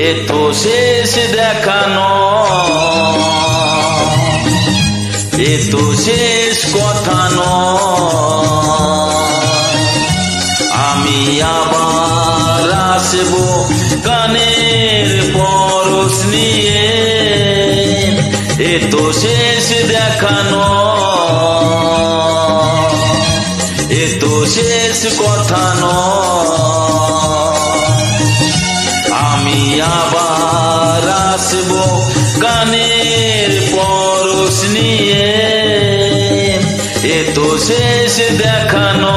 এ তো শেষ দেখানো, এ তো শেষ কথা নয়। আমি আবার আসবো কানের পরশ নিয়ে, এ তো শেষ দেখানো, এ তো শেষ কথা নয়। আমি আবার আসবো গানের পরশ নিয়ে, এ তো শেষ দেখানো।